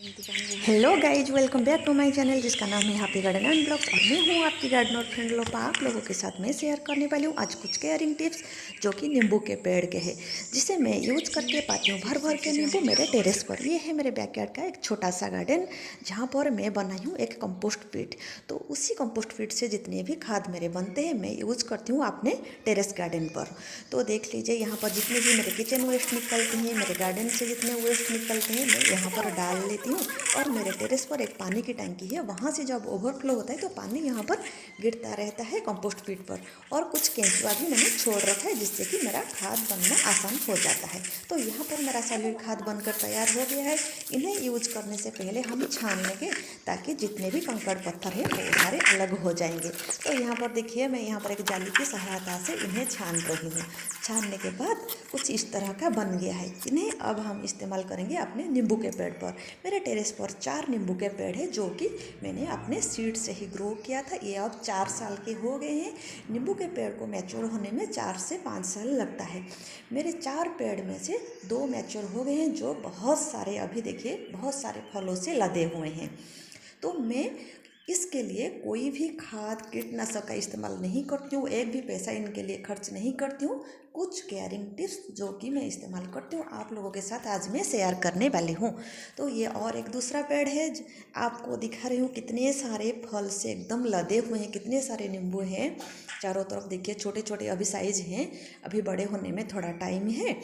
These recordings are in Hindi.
Hello guys, welcome back to my channel जिसका नाम है हैप्पी गार्डन एंड ब्लॉग्स। और मैं हूँ आपकी गार्डनर फ्रेंड लोपा। आप लोगों के साथ मैं शेयर करने वाली हूँ आज कुछ केयरिंग टिप्स जो कि नींबू के पेड़ के हैं, जिसे मैं यूज करके पाती हूँ भर भर के नींबू मेरे टेरेस पर। ये है मेरे बैकयार्ड का एक छोटा सा गार्डन जहाँ पर मैं बनाई हूँ एक कंपोस्ट पीट। तो उसी कंपोस्ट पीट से जितने भी खाद मेरे बनते हैं मैं यूज करती हूँ अपने टेरेस गार्डन पर। तो देख लीजिए यहाँ पर जितने भी मेरे किचन वेस्ट निकलते हैं, मेरे गार्डन से जितने वेस्ट निकलते हैं मैं यहाँ पर डाल लेती हूँ। और मेरे टेरेस पर एक पानी की टंकी है, वहाँ से जब ओवरफ्लो होता है तो पानी यहाँ पर गिरता रहता है कंपोस्ट पीट पर। और कुछ केंचुआ भी मैंने छोड़ रखा है जिससे कि मेरा खाद बनना आसान हो जाता है। तो यहाँ पर मेरा सॉलिड खाद बनकर तैयार हो गया है। इन्हें यूज करने से पहले हम छान लेंगे ताकि जितने भी कंकड़ पत्थर है वो सारे अलग हो जाएंगे। तो यहाँ पर देखिए मैं यहाँ पर एक जाली की सहायता से इन्हें छान रही हूँ। छानने के बाद कुछ इस तरह का बन गया है। इन्हें अब हम इस्तेमाल करेंगे अपने नींबू के पेड़ पर। मेरे टेरेस पर 4 नींबू के पेड़ है जो कि मैंने अपने सीड से ही ग्रो किया था। ये अब 4 साल के हो गए हैं। नींबू के पेड़ को मैच्योर होने में 4 से 5 साल लगता है। मेरे 4 पेड़ में से 2 मैच्योर हो गए हैं, जो बहुत सारे अभी देखिए बहुत सारे फलों से लदे हुए हैं। तो मैं इसके लिए कोई भी खाद कीटनाशक का इस्तेमाल नहीं करती हूँ, एक भी पैसा इनके लिए खर्च नहीं करती हूँ। कुछ केयरिंग टिप्स जो कि मैं इस्तेमाल करती हूँ आप लोगों के साथ आज मैं शेयर करने वाली हूँ। तो ये और एक दूसरा पेड़ है, आपको दिखा रही हूँ कितने सारे फल से एकदम लदे हुए हैं, कितने सारे नींबू हैं चारों तरफ। देखिए छोटे छोटे अभी साइज हैं, अभी बड़े होने में थोड़ा टाइम है।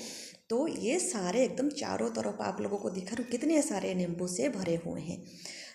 तो ये सारे एकदम चारों तरफ आप लोगों को दिखा रही हूँ कितने सारे नींबू से भरे हुए हैं।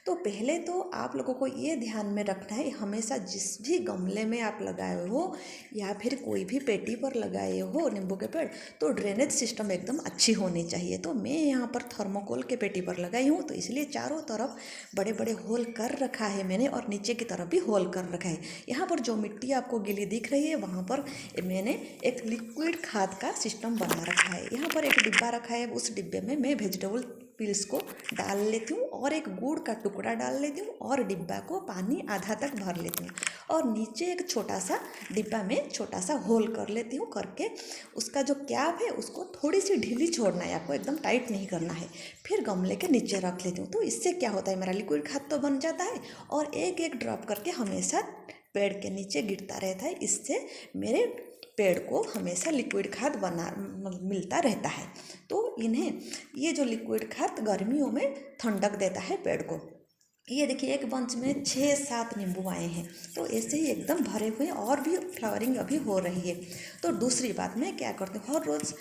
तो पहले तो आप लोगों को ये ध्यान में रखना है, हमेशा जिस भी गमले में आप लगाए हो या फिर कोई भी पेटी पर लगाए हो नींबू के पेड़, तो ड्रेनेज सिस्टम एकदम अच्छी होनी चाहिए। तो मैं यहाँ पर थर्मोकोल के पेटी पर लगाई हूँ, तो इसलिए चारों तरफ बड़े बड़े होल कर रखा है मैंने, और नीचे की तरफ भी होल कर रखा है। यहाँ पर जो मिट्टी आपको गीली दिख रही है वहाँ पर मैंने एक लिक्विड खाद का सिस्टम बना रखा है। यहाँ पर एक डिब्बा रखा है, उस डिब्बे में मैं वेजिटेबल पील्स को डाल लेती हूँ और एक गुड़ का टुकड़ा डाल लेती हूँ और डिब्बा को पानी आधा तक भर लेती हूँ। और नीचे एक छोटा सा डिब्बा में छोटा सा होल कर लेती हूँ, करके उसका जो कैप है उसको थोड़ी सी ढीली छोड़ना है आपको, एकदम टाइट नहीं करना है। फिर गमले के नीचे रख लेती हूँ। तो इससे क्या होता है, मेरा लिक्विड खाद तो बन जाता है और एक एक ड्रॉप करके हमेशा पेड़ के नीचे गिरता रहता है। इससे मेरे पेड़ को हमेशा लिक्विड खाद मिलता रहता है। तो इन्हें ये जो लिक्विड खाद गर्मियों में ठंडक देता है पेड़ को। ये देखिए एक बंच में 6-7 नींबू आए हैं, तो ऐसे ही एकदम भरे हुए और भी फ्लावरिंग अभी हो रही है। तो दूसरी बात मैं क्या करती हूँ, हर रोज़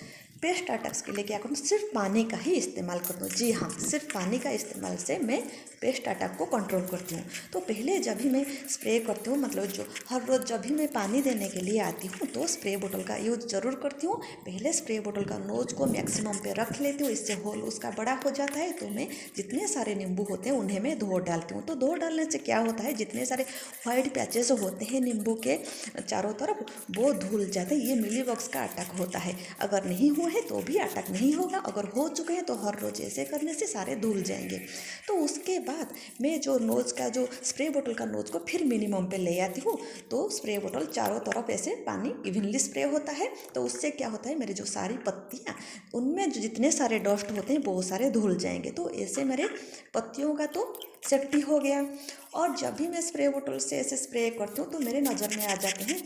पेस्ट अटैक्स के लिए क्या करूँ, सिर्फ पानी का ही इस्तेमाल करती हूँ। जी हाँ, सिर्फ पानी का इस्तेमाल से मैं पेस्ट अटैक को कंट्रोल करती हूँ। तो पहले जब भी मैं स्प्रे करती हूँ, मतलब जो हर रोज़ जब भी मैं पानी देने के लिए आती हूँ तो स्प्रे बोतल का यूज़ ज़रूर करती हूँ। पहले स्प्रे बोतल का नोज को मैक्सिमम पे रख लेती हूँ, इससे होल उसका बड़ा हो जाता है। तो मैं जितने सारे नींबू होते हैं उन्हें मैं धो डालती हूँ। तो धो डालने से क्या होता है, जितने सारे वाइट पैचेस होते हैं नींबू के चारों तरफ वो धुल जाते हैं। ये मिलीबग्स का अटैक होता है, अगर नहीं हुआ है तो भी अटैक नहीं होगा, अगर हो चुके हैं तो हर रोज़ ऐसे करने से सारे धुल जाएंगे। तो उसके बाद मैं जो नोज का जो स्प्रे बोतल का नोज को फिर मिनिमम पे ले आती हूँ। तो स्प्रे बोतल चारों तरफ ऐसे पानी इवनली स्प्रे होता है। तो उससे क्या होता है, मेरी जो सारी पत्तियाँ उनमें जो जितने सारे डस्ट होते हैं वो सारे धुल जाएंगे। तो ऐसे मेरे पत्तियों का तो सेफ्टी हो गया। और जब भी मैं स्प्रे बोतल से ऐसे स्प्रे करती हूँ तो मेरे नज़र में आ जाते हैं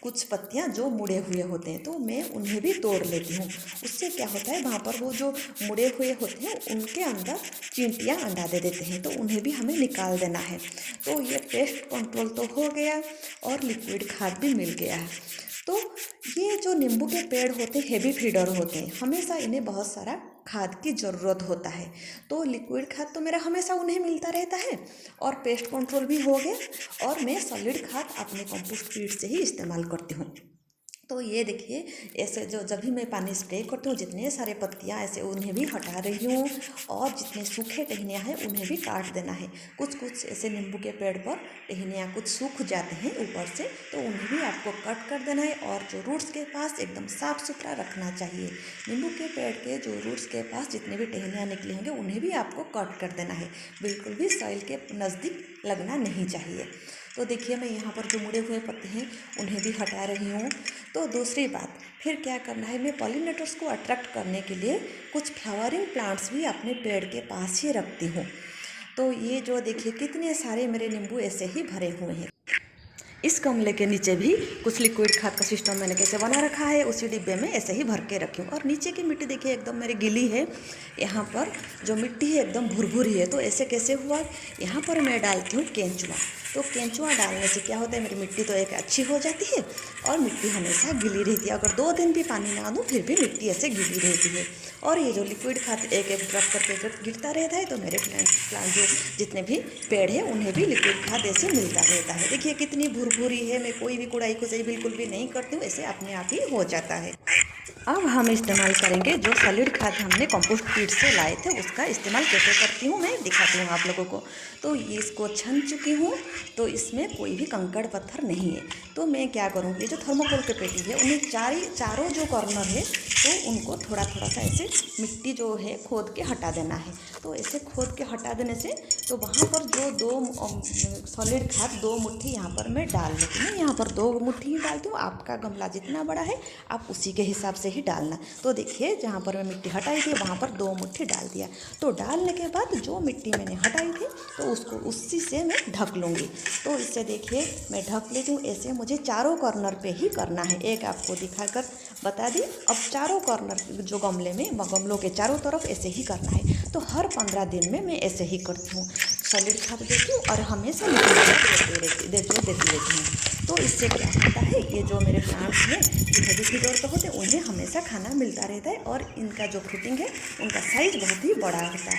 कुछ पत्तियाँ जो मुड़े हुए होते हैं, तो मैं उन्हें भी तोड़ लेती हूँ। उससे क्या होता है, वहाँ पर वो जो मुड़े हुए होते हैं उनके अंदर चींटियाँ अंडा दे देते हैं, तो उन्हें भी हमें निकाल देना है। तो ये पेस्ट कंट्रोल तो हो गया और लिक्विड खाद भी मिल गया है। तो ये जो नींबू के पेड़ होते हैं हेवी फीडर होते हैं, हमेशा इन्हें बहुत सारा खाद की ज़रूरत होता है। तो लिक्विड खाद तो मेरा हमेशा उन्हें मिलता रहता है और पेस्ट कंट्रोल भी हो गया। और मैं सॉलिड खाद अपने कंपोस्ट फीड से ही इस्तेमाल करती हूँ। तो ये देखिए ऐसे जो जब भी मैं पानी स्प्रे करती हूँ जितने सारे पत्तियाँ ऐसे उन्हें भी हटा रही हूँ, और जितने सूखे टहनियाँ हैं उन्हें भी काट देना है। कुछ कुछ ऐसे नींबू के पेड़ पर टहनियाँ कुछ सूख जाते हैं ऊपर से, तो उन्हें भी आपको कट कर देना है। और जो रूट्स के पास एकदम साफ़ सुथरा रखना चाहिए। नींबू के पेड़ के जो रूट्स के पास जितने भी टहनियाँ निकले होंगे उन्हें भी आपको कट कर देना है, बिल्कुल भी सॉइल के नज़दीक लगना नहीं चाहिए। तो देखिए मैं यहाँ पर जो मुड़े हुए पत्ते हैं उन्हें भी हटा रही हूँ। तो दूसरी बात फिर क्या करना है, मैं पॉलिनेटर्स को अट्रैक्ट करने के लिए कुछ फ्लावरिंग प्लांट्स भी अपने पेड़ के पास ही रखती हूँ। तो ये जो देखिए कितने सारे मेरे नींबू ऐसे ही भरे हुए हैं। इस गमले के नीचे भी कुछ लिक्विड खाद का सिस्टम मैंने कैसे बना रखा है, उसी डिब्बे में ऐसे ही भर के रखी हूँ। और नीचे की मिट्टी देखिए एकदम मेरी गीली है, यहाँ पर जो मिट्टी है एकदम भुरभुरी है। तो ऐसे कैसे हुआ, यहाँ पर मैं डालती हूँ केंचुआ। तो केंचुआ डालने से क्या होता है, मेरी मिट्टी तो एक अच्छी हो जाती है और मिट्टी हमेशा गीली रहती है। अगर 2 दिन भी पानी ना दूँ फिर भी मिट्टी ऐसे गीली रहती है। और ये जो लिक्विड खाद एक एक ड्रॉप करके गिरता रहता है, तो मेरे प्लांट जो जितने भी पेड़ हैं उन्हें भी लिक्विड खाद ऐसे मिलता रहता है। देखिए कितनी भुरभुरी है, मैं कोई भी कुड़ाई खुदाई बिल्कुल भी नहीं करती हूँ, ऐसे अपने आप ही हो जाता है। अब हम इस्तेमाल करेंगे जो सॉलिड खाद हमने कंपोस्ट पीट से लाए थे, उसका इस्तेमाल कैसे करती हूँ मैं दिखाती हूँ आप लोगों को। तो ये इसको छन चुकी हूँ, तो इसमें कोई भी कंकड़ पत्थर नहीं है। तो मैं क्या करूँगी, ये जो थर्मोकोल के पेटी है उन्हें चारों जो कॉर्नर है तो उनको थोड़ा थोड़ा सा ऐसे मिट्टी जो है खोद के हटा देना है। तो ऐसे खोद के हटा देने से तो वहाँ पर जो 2 सॉलिड खाद 2 मुट्ठी यहाँ पर मैं डाल देती हूँ। यहाँ पर 2 मुट्ठी ही डालती हूँ, आपका गमला जितना बड़ा है आप उसी के हिसाब से ही डालना। तो देखिए जहाँ पर मैं मिट्टी हटाई थी वहाँ पर 2 मुट्ठी डाल दिया। तो डालने के बाद जो मिट्टी मैंने हटाई थी तो उसको उसी से मैं ढक लूँगी। तो इससे देखिए मैं ढक लेती हूँ। ऐसे मुझे चारों कॉर्नर पे ही करना है, एक आपको दिखाकर बता दी। अब चारों कॉर्नर जो गमले में गमलों के चारों तरफ ऐसे ही करना है। तो हर 15 दिन में मैं ऐसे ही करती हूँ, सॉलिड खाद देती हूँ और हमेशा देती रहती हूँ। तो इससे क्या होता है, ये जो मेरे प्लांट्स हैं जो हेवी फ्लोर पर होते हैं उन्हें हमेशा खाना मिलता रहता है और इनका जो फ्रूटिंग है उनका साइज़ बहुत ही बड़ा होता है।